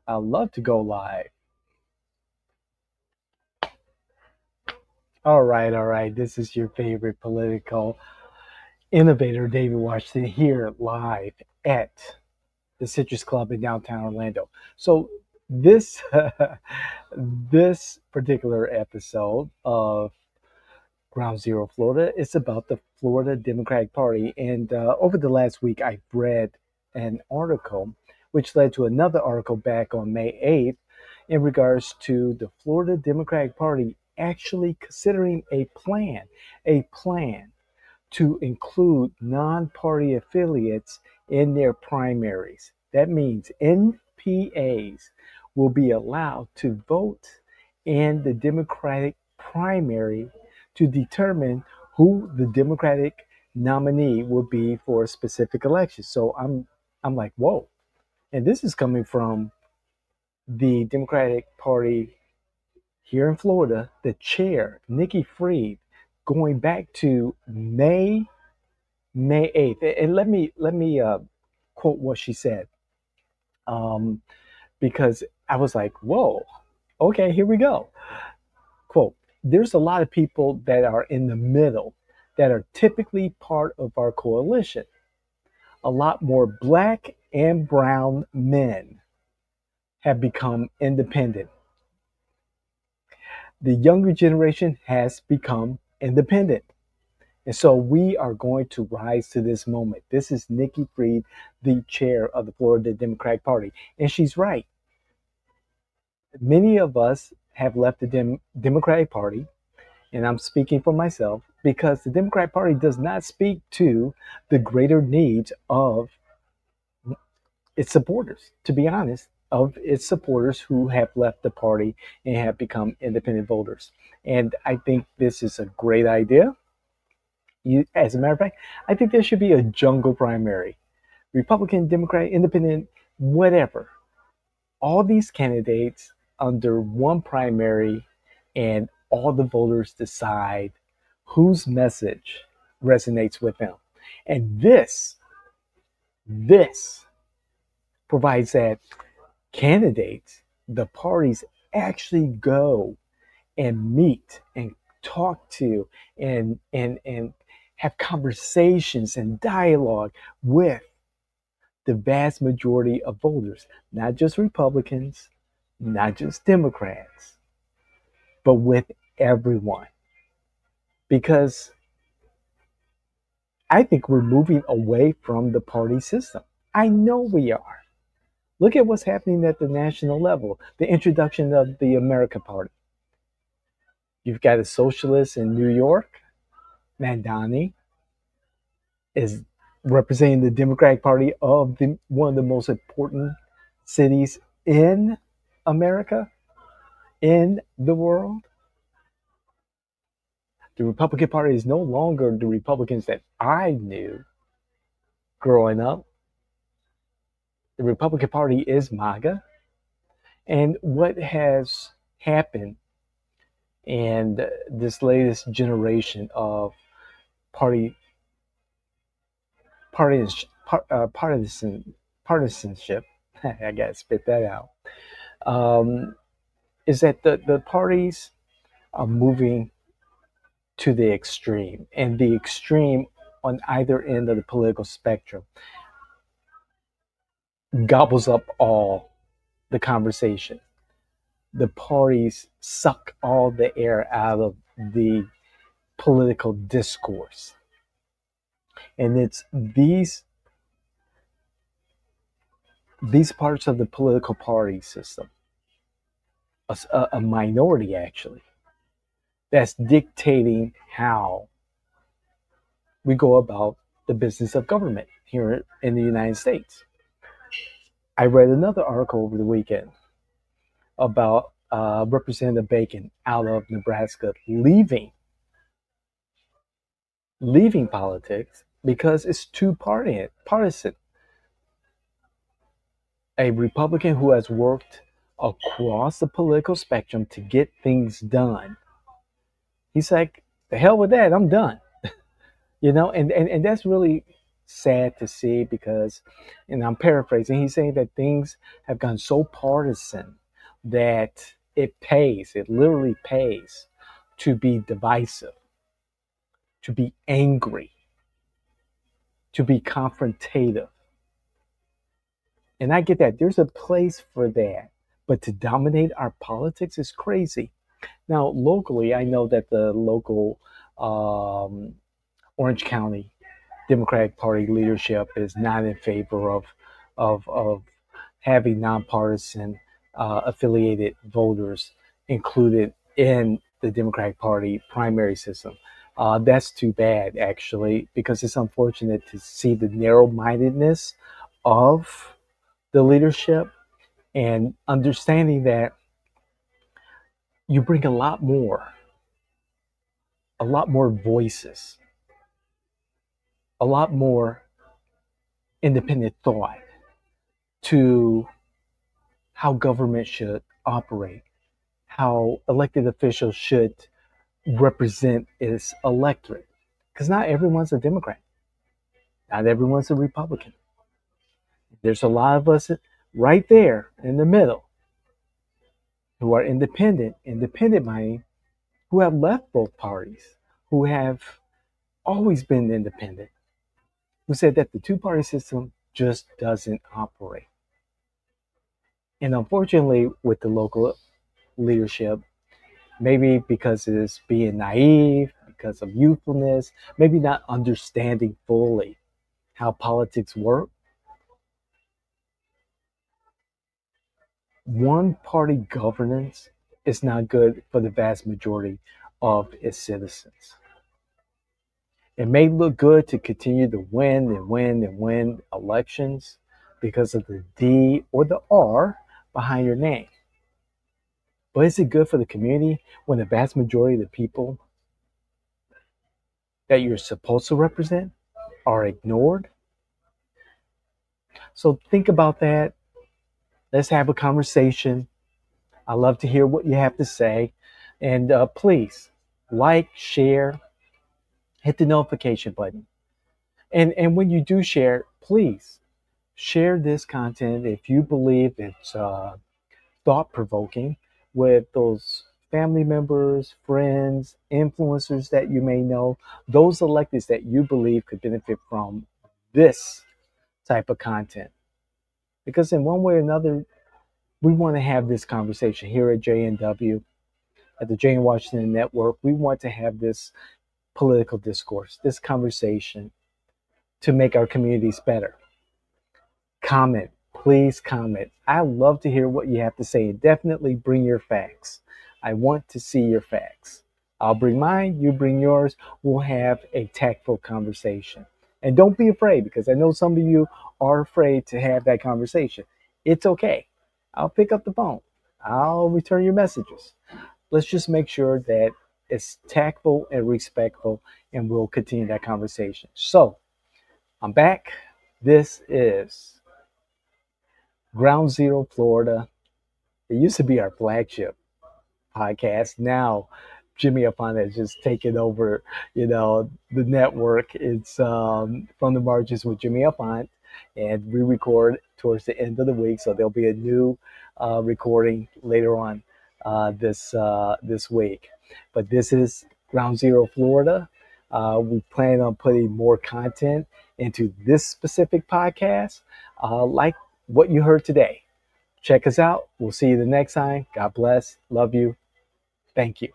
I love to go live. All right. This is your favorite political innovator, David Washington, here live at the Citrus Club in downtown Orlando. So this this particular episode of Ground Zero Florida is about the Florida Democratic Party, and over the last week, I've read an article which led to another article back on May 8th in regards to the Florida Democratic Party actually considering a plan to include non party affiliates in their primaries. That means NPAs will be allowed to vote in the Democratic primary to determine who the Democratic nominee will be for a specific election. So I'm like, whoa. And this is coming from the Democratic Party here in Florida, the chair, Nikki Fried, going back to May 8th. And let me quote what she said. Um, because I was like, whoa, okay, here we go. Quote, there's a lot of people that are in the middle that are typically part of our coalition. A lot more black and brown men have become independent. The younger generation has become independent. And so we are going to rise to this moment. This is Nikki Fried, the chair of the Florida Democratic Party. And she's right. Many of us have left the Democratic Party, and I'm speaking for myself, because the Democratic Party does not speak to the greater needs of its supporters, to be honest, of its supporters who have left the party and have become independent voters. And I think this is a great idea. As a matter of fact, I think there should be a jungle primary. Republican, Democrat, Independent, whatever. All these candidates under one primary, and all the voters decide whose message resonates with them. And this provides that candidates, the parties actually go and meet and talk to and have conversations and dialogue with the vast majority of voters, not just Republicans, not just Democrats, but with everyone. Because I think we're moving away from the party system. I know we are. Look at what's happening at the national level, the introduction of the America Party. You've got a socialist in New York, Mandani, is representing the Democratic Party of one of the most important cities in America, in the world. The Republican Party is no longer the Republicans that I knew growing up. The Republican Party is MAGA. And what has happened in this latest generation of party partisan partisanship, I gotta spit that out, um, is that the parties are moving to the extreme, and the extreme on either end of the political spectrum gobbles up all the conversation. The parties suck all the air out of the political discourse. And it's these parts of the political party system, a minority actually, that's dictating how we go about the business of government here in the United States. I read another article over the weekend about Representative Bacon out of Nebraska leaving politics because it's too partisan. A Republican who has worked across the political spectrum to get things done. He's like, the hell with that, I'm done. And that's really sad to see because, and I'm paraphrasing, he's saying that things have gone so partisan that it literally pays to be divisive, to be angry, to be confrontative. And I get that. There's a place for that. But to dominate our politics is crazy. Now, locally, I know that the local um, Orange County Democratic Party leadership is not in favor of having nonpartisan affiliated voters included in the Democratic Party primary system. That's too bad, actually, because it's unfortunate to see the narrow mindedness of the leadership and understanding that you bring a lot more voices, a lot more independent thought to how government should operate, how elected officials should represent its electorate. Because not everyone's a Democrat, not everyone's a Republican. There's a lot of us right there in the middle who are independent minded, who have left both parties, who have always been independent, who said that the two party system just doesn't operate. And unfortunately, with the local leadership, maybe because it's being naive, because of youthfulness, maybe not understanding fully how politics work, one party governance is not good for the vast majority of its citizens. It may look good to continue to win and win and win elections because of the D or the R behind your name. But is it good for the community when the vast majority of the people that you're supposed to represent are ignored? So think about that. Let's have a conversation. I love to hear what you have to say. And please like, share, hit the notification button. And when you do share, please share this content if you believe it's thought provoking with those family members, friends, influencers that you may know, those electeds that you believe could benefit from this type of content. Because in one way or another, we want to have this conversation here at JNW, at the Jane Washington Network. We want to have this political discourse, this conversation to make our communities better. Comment, please comment. I love to hear what you have to say and definitely bring your facts. I want to see your facts. I'll bring mine, you bring yours. We'll have a tactful conversation. And don't be afraid because I know some of you are afraid to have that conversation. It's okay. I'll pick up the phone. I'll return your messages. Let's just make sure that it's tactful and respectful, and we'll continue that conversation. So, I'm back. This is Ground Zero, Florida. It used to be our flagship podcast. Now, Jimmy Upon has just taken over, the network. It's From the Margins with Jimmy Upon, and we record towards the end of the week. So there'll be a new recording later on this week. But this is Ground Zero, Florida. We plan on putting more content into this specific podcast, like what you heard today. Check us out. We'll see you the next time. God bless. Love you. Thank you.